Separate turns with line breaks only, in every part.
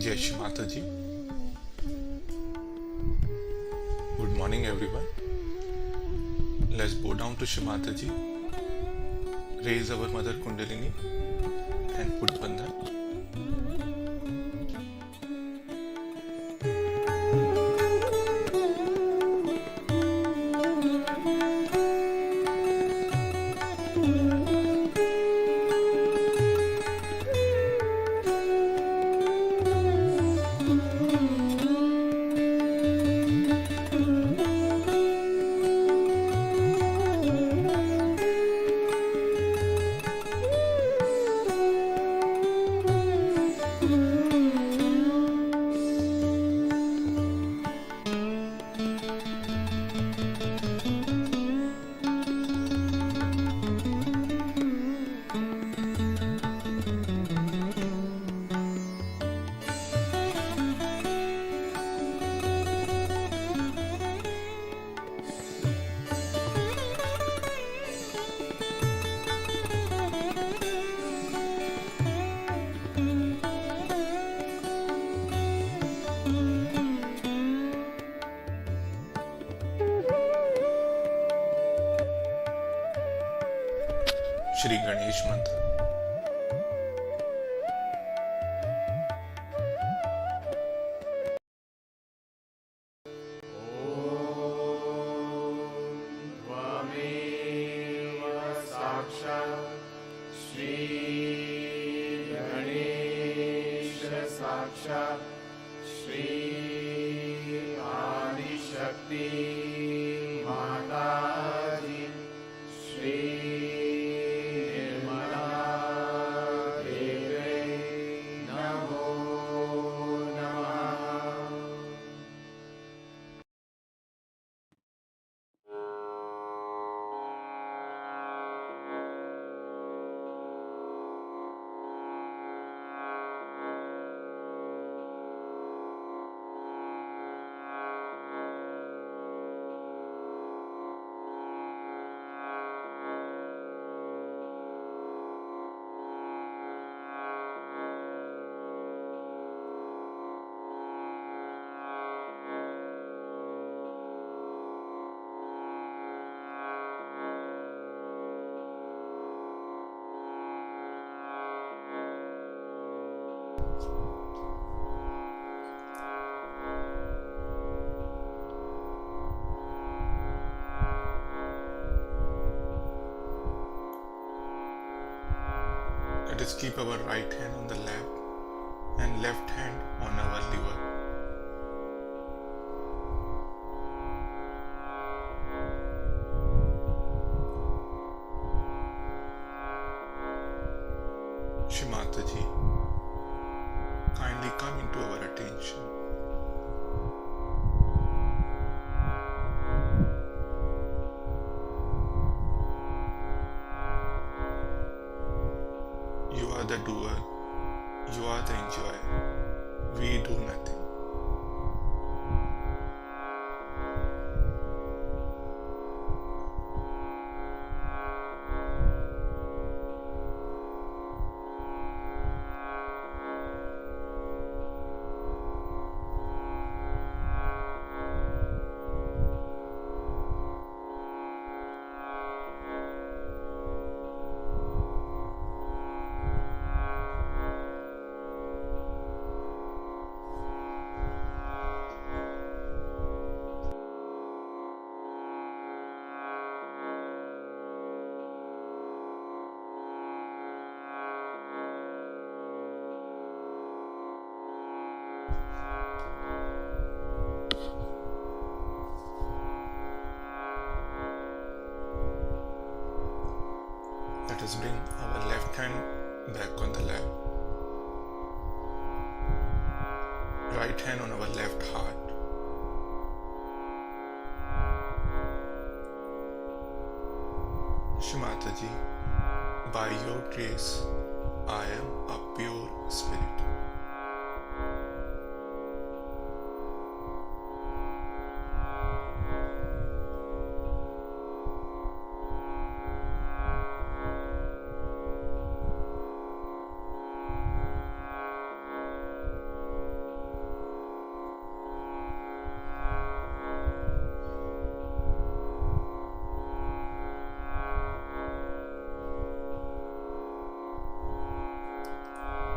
Jai Shri Mataji. Good morning everyone. Let's bow down to Shri Mataji, raise our Mother Kundalini and put Bandhan. Shri Ganesh Mantra. Let us keep our right hand on the lap and left hand on our liver. Shri Mataji, kindly come into our attention. You are the doer, you are the enjoyer, we do nothing. us bring our left hand back on the lap, right hand on our left heart. Shri Mataji, by your grace, I am a pure spirit.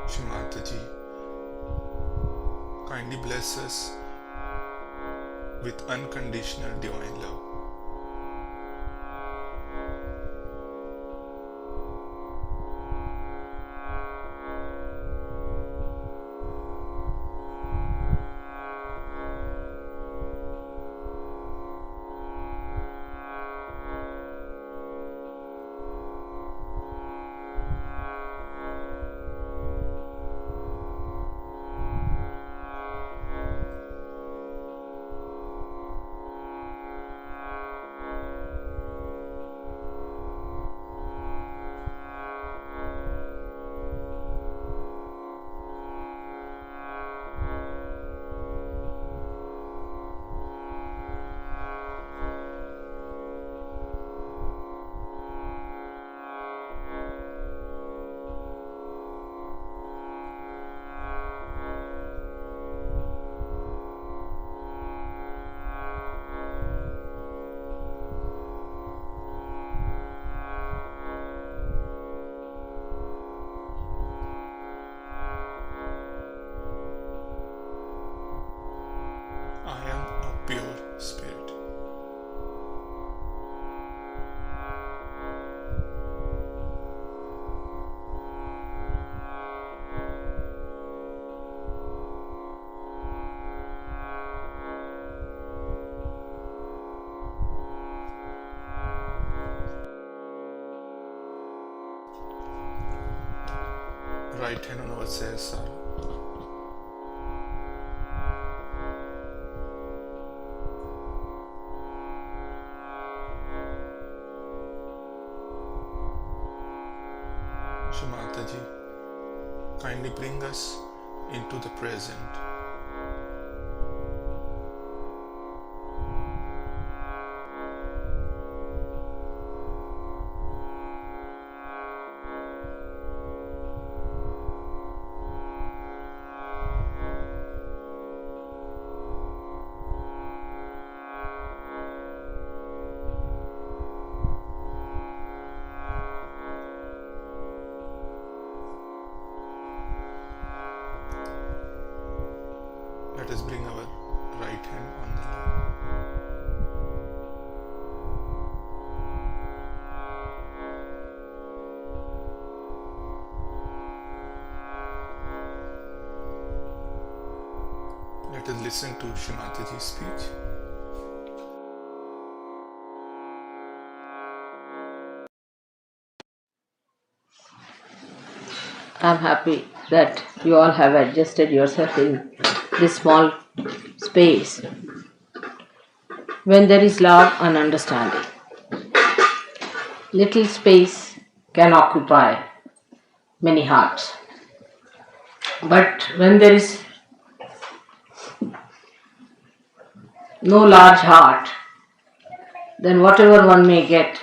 Shri Mataji, kindly bless us with unconditional divine love. I am a pure spirit. Right hand on our Sahasrara. Shri Mataji, kindly bring us into the present. Let us bring our right hand on the lap. Let us listen to Shri Mataji's speech.
I'm happy that you all have adjusted yourself in this small space when there is love and understanding. Little space can occupy many hearts, but when there is no large heart, then whatever one may get,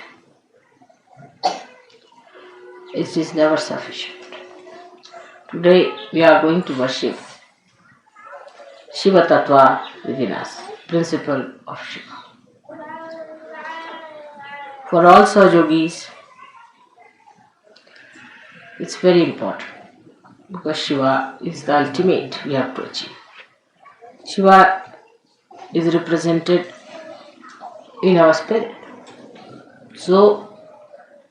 it is never sufficient. Today we are going to worship Shiva Tattva within us, principle of Shiva. For all Sahajogis, it's very important because Shiva is the ultimate we have to achieve. Shiva is represented in our spirit. So,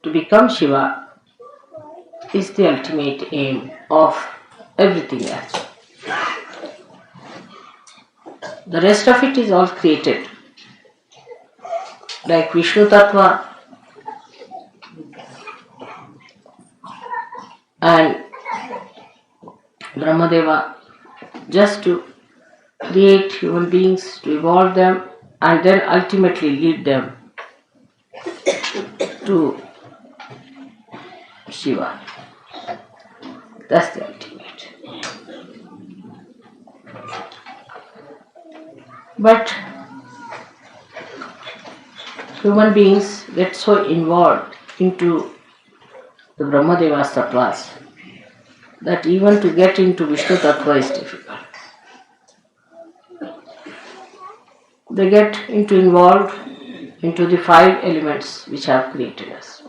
to become Shiva is the ultimate aim of everything else. The rest of it is all created. Like Vishnu Tattva and Brahmadeva just to create human beings, to evolve them, and then ultimately lead them to Shiva. That's the ultimate. But human beings get so involved into the Brahmadeva's tattvas that even to get into Vishnu tattva is difficult. They get involved into the 5 elements which have created us.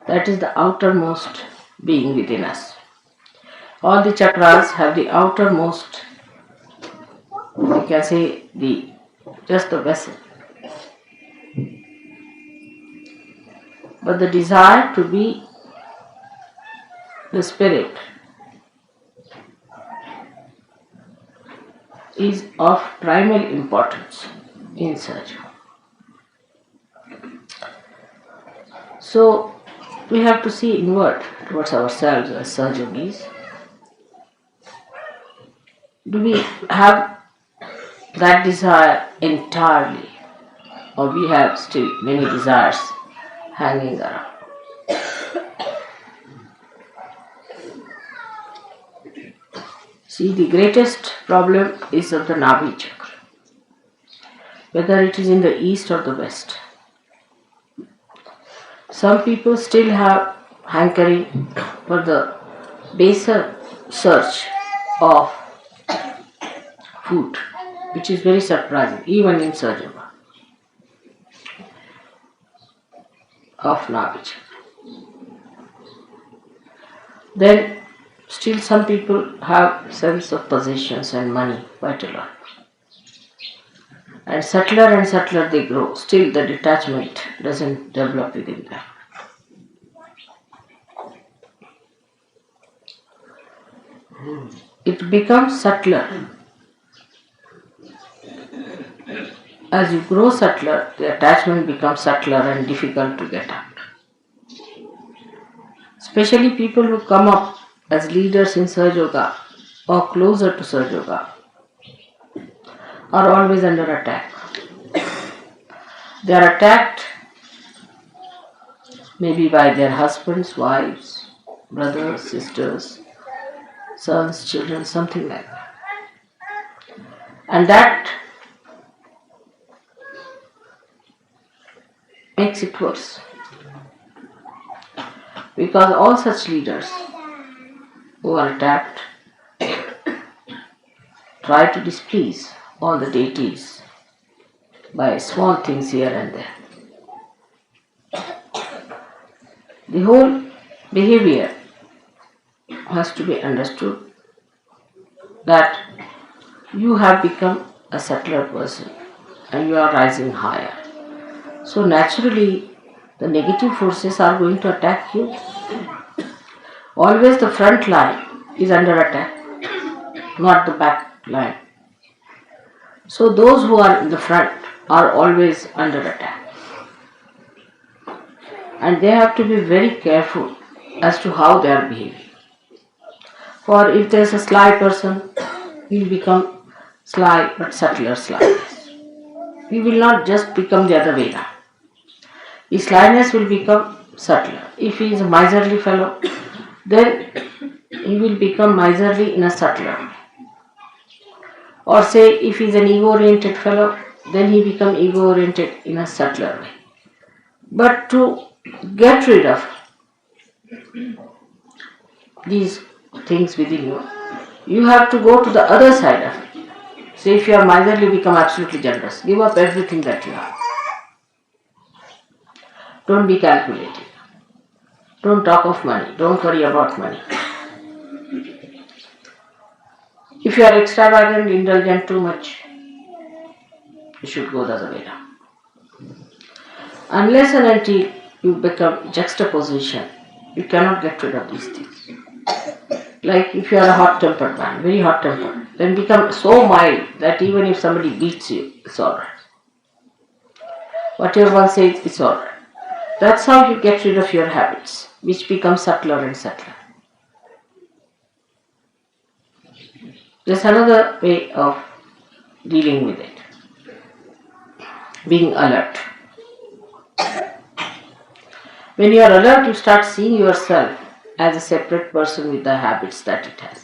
That is the outermost being within us. All the chakras have the outermost, you can say, just the vessel. But the desire to be the spirit is of primal importance in Sahaja. So we have to see inward towards ourselves as Sahajogis. Do we have that desire entirely, or we have still many desires hanging around? See, the greatest problem is of the Nabhi chakra, whether it is in the east or the west. Some people still have hankering for the baser search of food, which is very surprising, even in Sahaja of Nabhi chakra. Then still some people have sense of possessions and money quite a lot. And subtler they grow. Still the detachment doesn't develop within them. It becomes subtler. As you grow subtler, the attachment becomes subtler and difficult to get out. Especially people who come up as leaders in Sahaja Yoga or closer to Sahaja Yoga are always under attack. They are attacked maybe by their husbands, wives, brothers, sisters, sons, children, something like that. And that makes it worse. Because all such leaders who are attacked try to displease all the deities by small things here and there. The whole behavior has to be understood that you have become a subtler person and you are rising higher. So naturally the negative forces are going to attack you. Always the front line is under attack, not the back line. So those who are in the front are always under attack. And they have to be very careful as to how they are behaving. For if there is a sly person, he will become sly but subtler slyness. He will not just become the other way around. His slyness will become subtler. If he is a miserly fellow, then he will become miserly in a subtler way. Or say if he is an ego-oriented fellow, then he becomes ego-oriented in a subtler way. But to get rid of these things within you, you have to go to the other side of it. Say if you are miserly, become absolutely generous. Give up everything that you have. Don't be calculating. Don't talk of money. Don't worry about money. If you are extravagant, indulgent too much, you should go the other way around. Unless and until you become juxtaposition, you cannot get rid of these things. Like if you are a hot-tempered man, very hot-tempered, then become so mild that even if somebody beats you, it's alright. Whatever one says, it's alright. That's how you get rid of your habits, which become subtler and subtler. There's another way of dealing with it. Being alert. When you are alert, you start seeing yourself as a separate person with the habits that it has.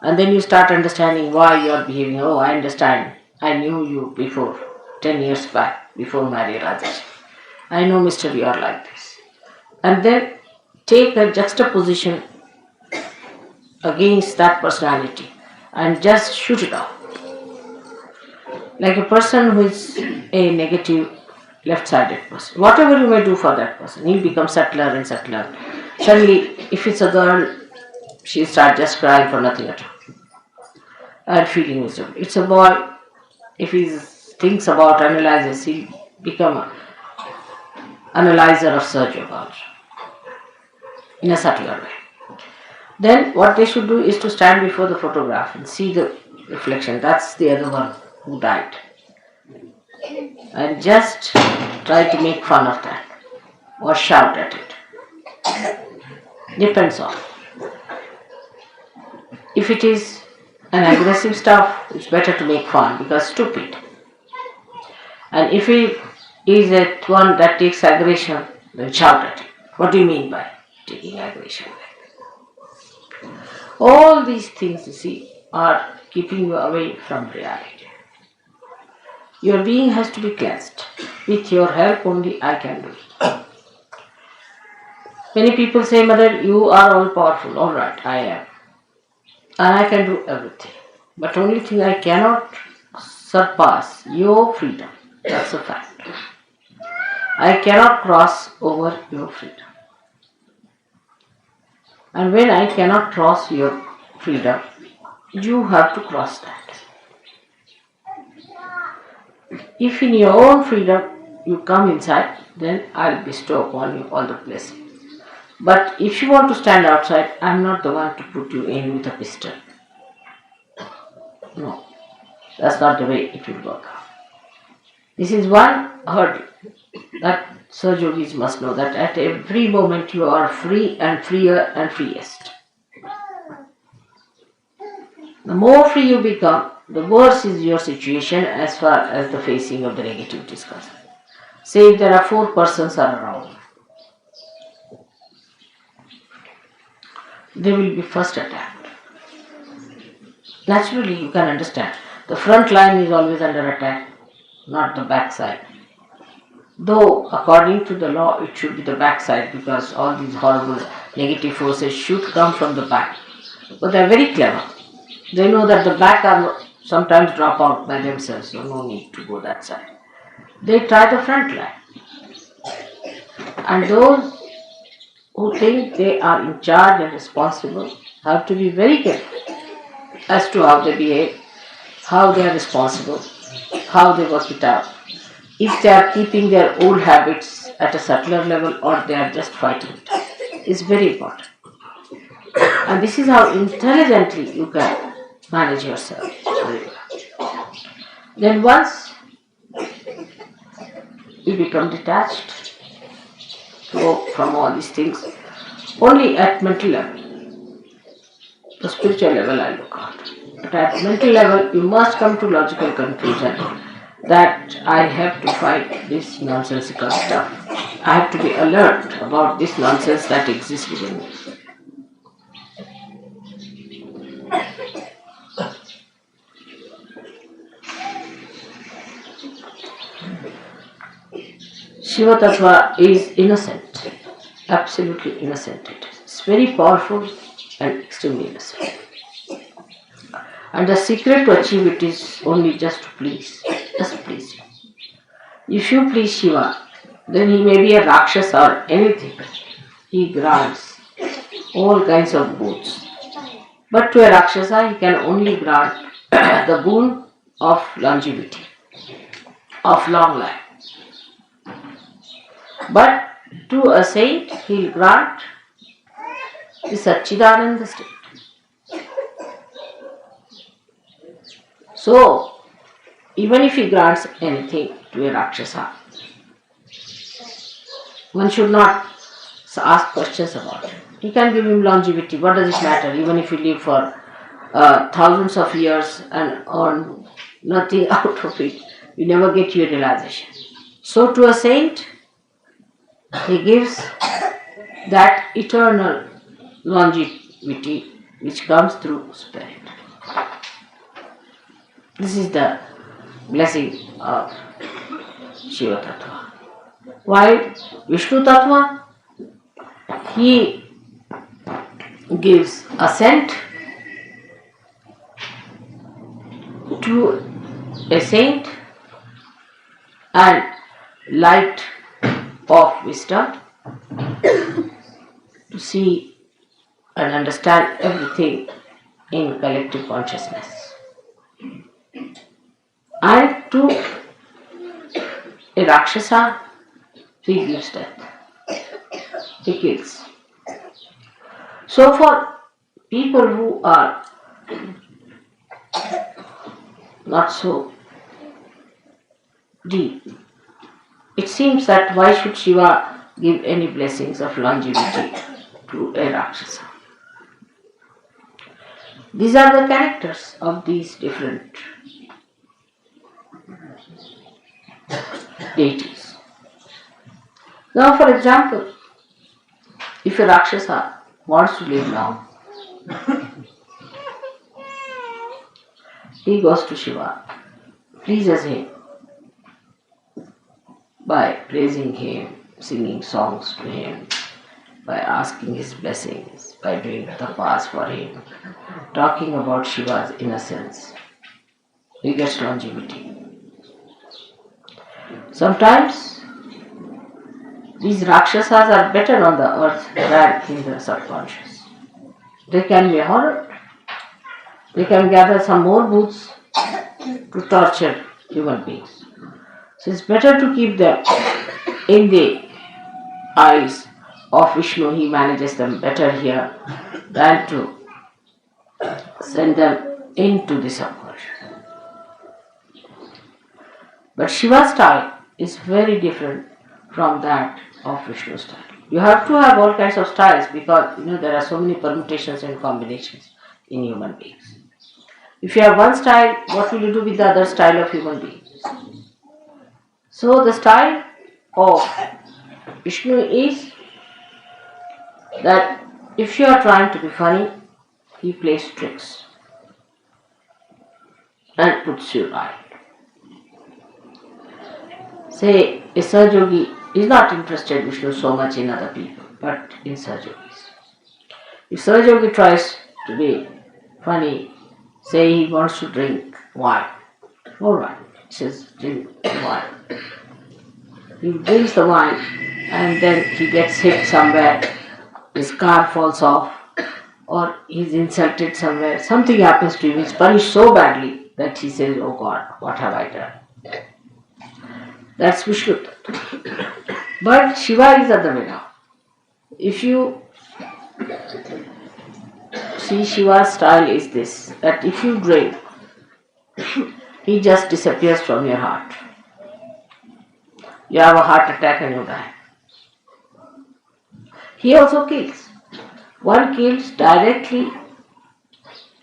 And then you start understanding why you are behaving. Oh, I understand. I knew you before, 10 years back, before marriage. I know, Mr. You are like this. And then take a juxtaposition against that personality and just shoot it off. Like a person who is a negative, left-sided person. Whatever you may do for that person, he'll become subtler and subtler. Suddenly, if it's a girl, she'll start just crying for nothing at all and feeling miserable. It's a boy, if he thinks about analyzes, he'll become an analyzer of Sergio also in a subtler way. Then what they should do is to stand before the photograph and see the reflection. That's the other one who died. And just try to make fun of that or shout at it. Depends on. If it is an aggressive stuff, it's better to make fun because stupid. And if it is at one that takes aggression, then shout at it. What do you mean by taking aggression? All these things, you see, are keeping you away from reality. Your being has to be cleansed. With your help only I can do it. Many people say, Mother, you are all powerful. All right, I am. And I can do everything. But only thing I cannot surpass your freedom. That's a fact. I cannot cross over your freedom. And when I cannot cross your freedom, you have to cross that. If in your own freedom you come inside, then I'll bestow upon you all the blessings. But if you want to stand outside, I'm not the one to put you in with a pistol. No, that's not the way it will work out. This is one hurdle that Sir Yogis must know, that at every moment you are free and freer and freest. The more free you become, the worse is your situation as far as the facing of the negativity is concerned. Say if there are 4 persons are around, they will be first attacked. Naturally, you can understand. The front line is always under attack, not the back side. Though, according to the law, it should be the back side because all these horrible negative forces should come from the back. But they are very clever. They know that the back are sometimes drop out by themselves, so no need to go that side. They try the front line. And those who think they are in charge and responsible have to be very careful as to how they behave, how they are responsible, how they work it out. If they are keeping their old habits at a subtler level or they are just fighting it, is very important. And this is how intelligently you can manage yourself. Then once you become detached from all these things, only at mental level, the spiritual level I look at. But at mental level, you must come to logical conclusion that I have to fight this nonsensical stuff. I have to be alert about this nonsense that exists within me. Shiva Tattva is innocent, absolutely innocent. It's very powerful and extremely innocent. And the secret to achieve it is only just to please, just please him. If you please Shiva, then he may be a Rakshasa or anything. He grants all kinds of boons. But to a Rakshasa, he can only grant the boon of longevity, of long life. But to a saint, he will grant the Satchidananda state. So, even if he grants anything to a Rakshasa, one should not ask questions about it. He can give him longevity. What does it matter? Even if you live for thousands of years and earn nothing out of it, you never get your realization. So to a saint, he gives that eternal longevity which comes through spirit. This is the blessing of Shiva Tattva. While Vishnu Tattva, he gives assent to a saint and light of wisdom to see and understand everything in collective consciousness. And to a Rakshasa, he gives death. He kills. So for people who are not so deep, it seems that why should Shiva give any blessings of longevity to a Rakshasa? These are the characters of these different deities. Now, for example, if a Rakshasa wants to live long, he goes to Shiva, pleases him by praising him, singing songs to him, by asking his blessings, by doing tapas for him, talking about Shiva's innocence. He gets longevity. Sometimes these Rakshasas are better on the earth than in the subconscious. They can be horrid. They can gather some more booths to torture human beings. So it's better to keep them in the eyes of Vishnu. He manages them better here than to send them into the subconscious. But Shiva's style is very different from that of Vishnu's style. You have to have all kinds of styles because there are so many permutations and combinations in human beings. If you have one style, what will you do with the other style of human beings? So the style of Vishnu is that if you are trying to be funny, he plays tricks and puts you right. Say, a Sahajogi is not interested, Vishnu, so much in other people, but in Sahajogis. If Sahajogi tries to be funny, say he wants to drink wine, all right, he says, drink wine. He drinks the wine and then he gets hit somewhere, his car falls off, or he's insulted somewhere, something happens to him, he's punished so badly that he says, oh God, what have I done? That's Vishnu. But Shiva is other way now. If you see, Shiva's style is this, that if you drink, he just disappears from your heart. You have a heart attack and you die. He also kills. One kills directly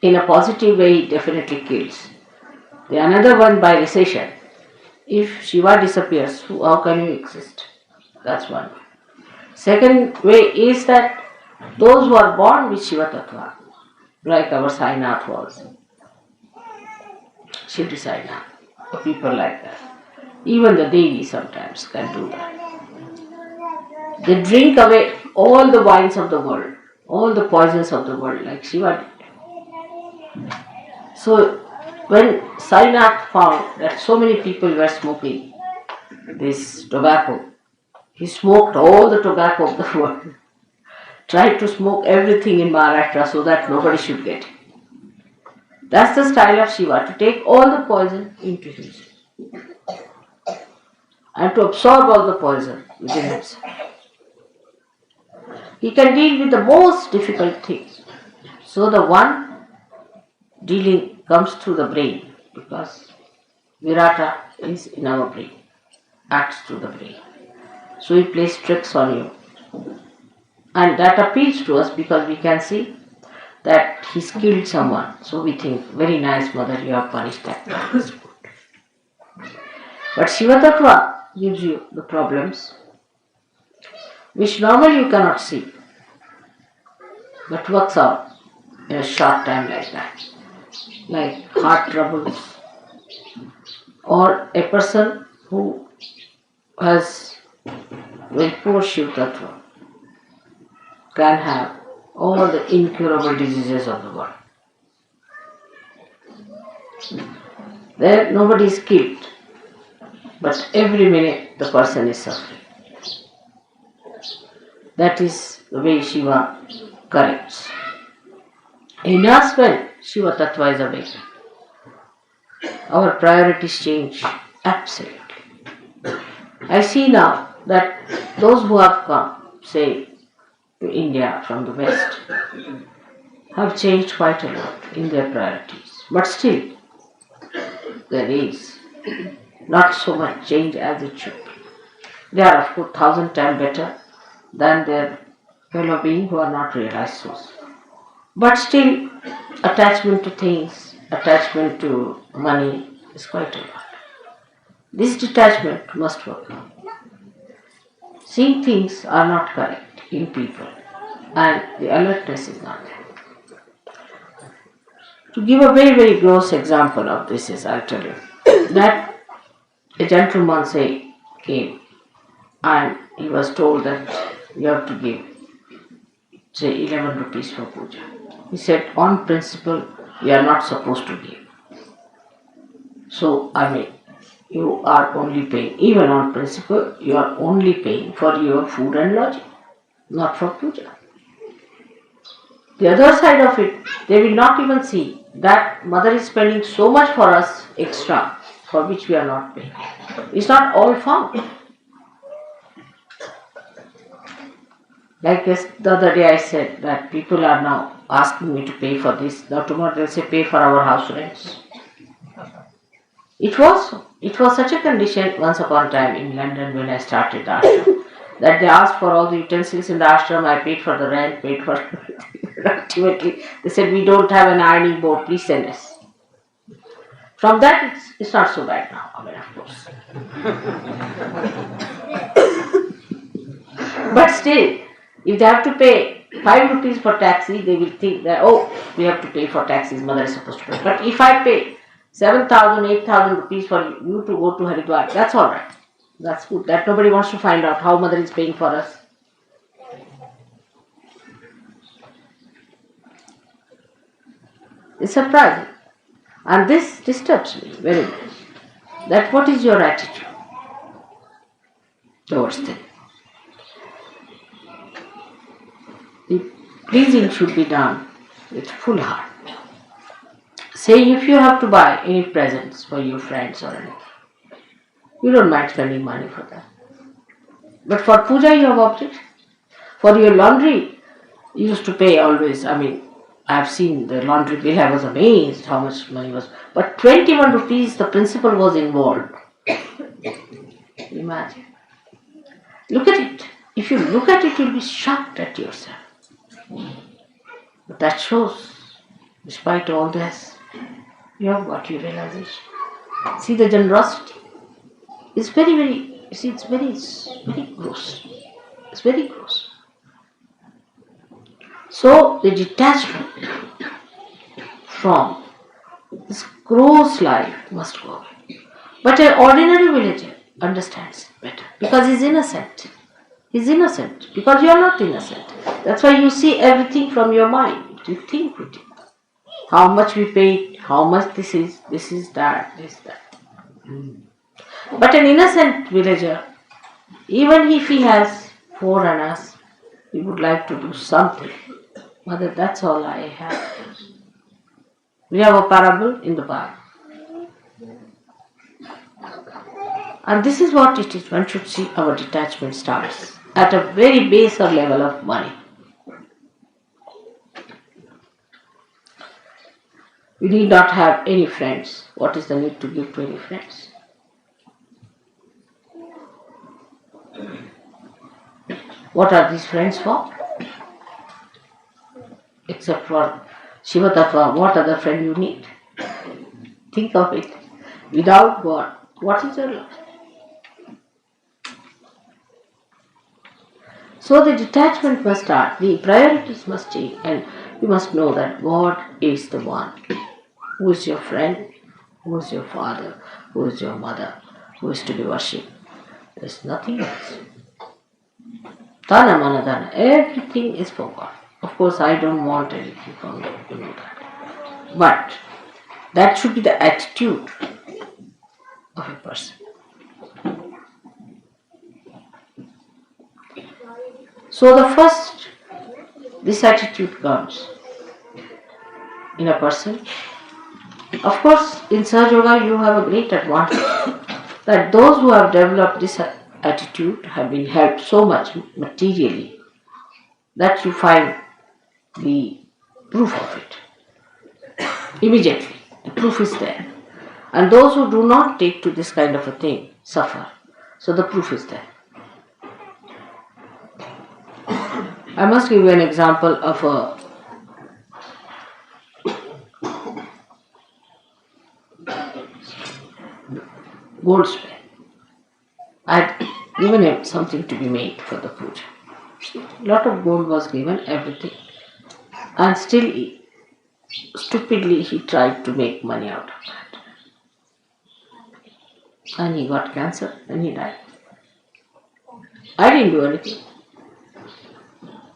in a positive way, he definitely kills. The another one by recession. If Shiva disappears, how can you exist? That's one way. Second way is that those who are born with Shiva Tattva, like our Sainath was, Shivdi Sainath, people like that. Even the Devi sometimes can do that. They drink away all the wines of the world, all the poisons of the world, like Shiva did. So, when Sainath found that so many people were smoking this tobacco, he smoked all the tobacco of the world, tried to smoke everything in Maharashtra so that nobody should get it. That's the style of Shiva, to take all the poison into himself and to absorb all the poison within himself. He can deal with the most difficult things. So the one dealing comes through the brain, because Virata is in our brain, acts through the brain. So he plays tricks on you. And that appeals to us because we can see that he's killed someone. So we think, very nice mother, you have punished that person. But Shiva Tattva gives you the problems which normally you cannot see, but works out in a short time like that. Like heart troubles, or a person who has very poor Shiva Tattva can have all the incurable diseases of the world. There nobody is killed, but every minute the person is suffering. That is the way Shiva corrects. In us, when Shiva Tattva is awakened, our priorities change absolutely. I see now that those who have come, say, to India from the West, have changed quite a lot in their priorities. But still, there is not so much change as it should be. They are, of course, 1,000 times better than their fellow beings who are not realized souls. But still, attachment to things, attachment to money is quite a lot. This detachment must work out. Seeing things are not correct in people, and the alertness is not there. To give a very, very gross example of this is, I'll tell you, that a gentleman came and he was told that you have to give, say, 11 rupees for puja. He said, on principle, you are not supposed to give. So, you are only paying, even on principle, you are only paying for your food and lodging, not for puja. The other side of it, they will not even see that mother is spending so much for us extra, for which we are not paying. It's not all found. Like this, the other day I said that people are now asking me to pay for this. Now tomorrow they'll say pay for our house rents. It was such a condition once upon a time in London when I started the ashram, that they asked for all the utensils in the ashram. I paid for the rent, paid for ultimately they said we don't have an ironing board, please send us. From that it's not so bad now, of course. But still, if they have to pay 5 rupees for taxi, they will think that, oh, we have to pay for taxis, mother is supposed to pay. But if I pay 7,000, 8,000 rupees for you to go to Haridwar, that's alright. That's good. That nobody wants to find out how mother is paying for us. It's surprising. And this disturbs me very much. That what is your attitude towards them? The pleasing should be done with full heart. Say if you have to buy any presents for your friends or anything, you don't mind spending money for that. But for puja you have objects. For your laundry, you used to pay always. I have seen the laundry bill, I was amazed how much money was. But 21 rupees, the principal was involved. Imagine. Look at it. If you look at it, you'll be shocked at yourself. But that shows, despite all this, you have got your realization. See the generosity. It's very, very, it's very gross. It's very gross. So the detachment from this gross life must go away. But an ordinary villager understands it better because he's innocent. He's innocent because you are not innocent. That's why you see everything from your mind. You think with it. How much we paid, how much this is that, this, that. But an innocent villager, even if he has 4 annas, he would like to do something. Mother, that's all I have. We have a parable in the Bible. And this is what it is. One should see our detachment starts at a very baser level of money. We need not have any friends. What is the need to give to any friends? What are these friends for? Except for Shiva Tattva, what other friend you need? Think of it. Without God, what is your life? So the detachment must start, the priorities must change, and you must know that God is the one who is your friend, who is your father, who is your mother, who is to be worshipped. There is nothing else. Dana mana dana, everything is for God. Of course, I don't want anything from you, you know that. But that should be the attitude of a person. So the first, this attitude comes in a person. Of course, in Sahaja Yoga you have a great advantage that those who have developed this attitude have been helped so much materially that you find the proof of it immediately. The proof is there. And those who do not take to this kind of a thing suffer. So the proof is there. I must give you an example of a goldsmith. I had given him something to be made for the puja. A lot of gold was given, everything. And still, stupidly, he tried to make money out of that. And he got cancer and he died. I didn't do anything.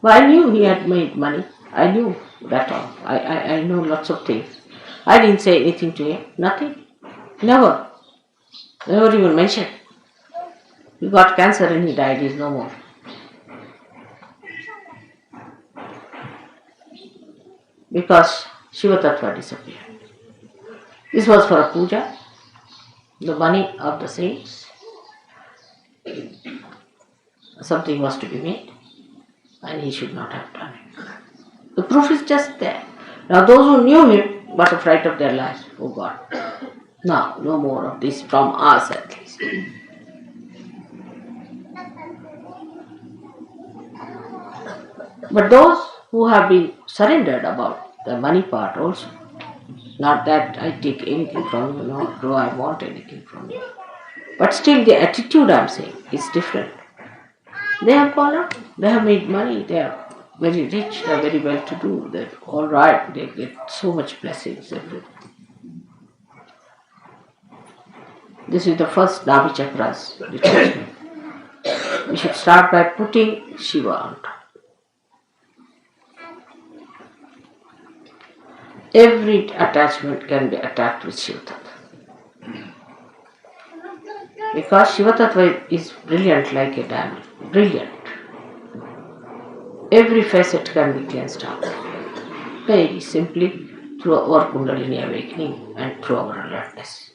But I knew he had made money. I knew that all. I know lots of things. I didn't say anything to him. Nothing. Never. Never even mentioned. He got cancer and he died. He's no more. Because Shiva Tattva disappeared. This was for a puja. The money of the saints. Something was to be made. And he should not have done it. The proof is just there. Now those who knew him got a fright of their lives. Oh God. Now, no more of this from us at least. But those who have been surrendered about the money part also, not that I take anything from you, nor do I want anything from you. But still the attitude I'm saying is different. They have gone up, they have made money, they are very rich, they are very well to do, they're alright, they get so much blessings, everything. This is the first Navi Chakras detachment. We should start by putting Shiva on top. Every attachment can be attacked with Shiva Tattva. Because Shiva Tattva is brilliant like a diamond. Brilliant. Every facet can be cleansed out. Very simply through our Kundalini awakening and through our alertness.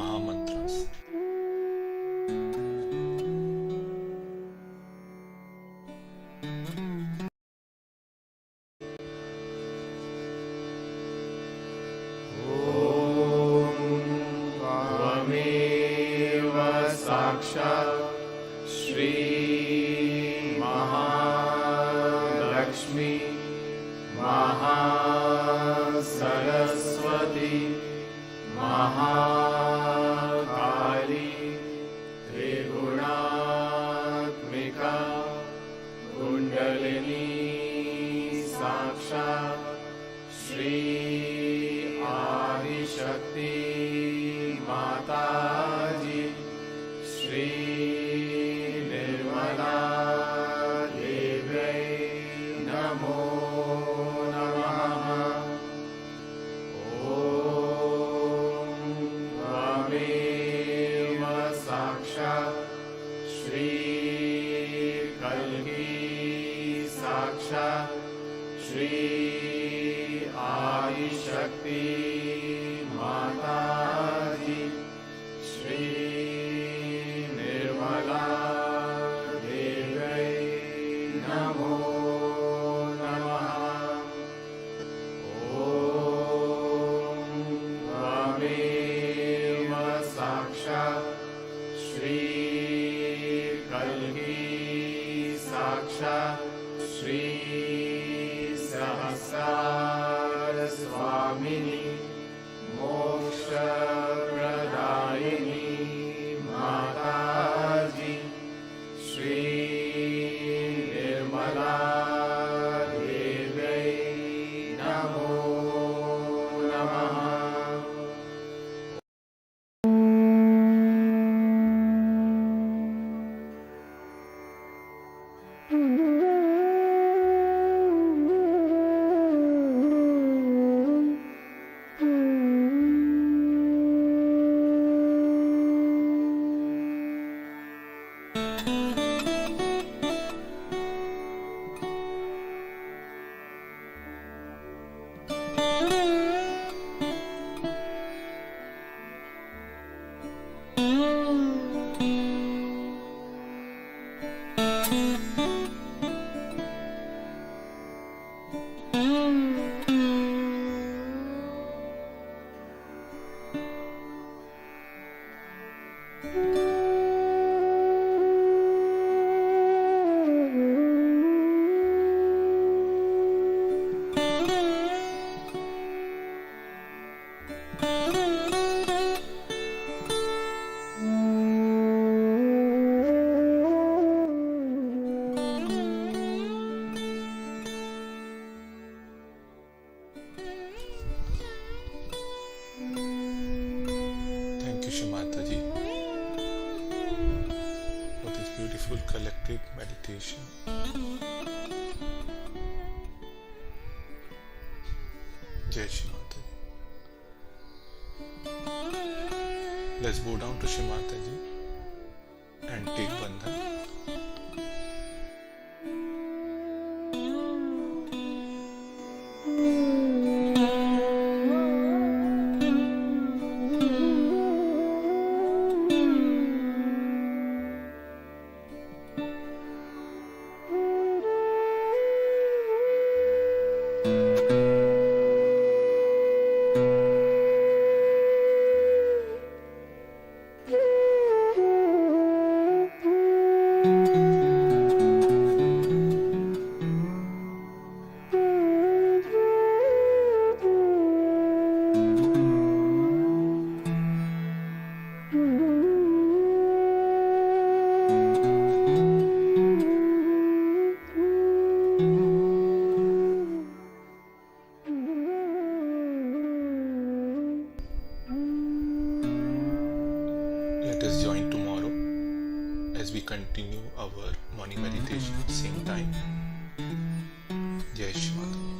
Mahamantras. beautiful collective meditation. Jai Shri Mataji. Let's bow down to Shri Mataji and take bandhan. Let us join tomorrow as we continue our morning meditation at the same time. Jai Shri Mataji.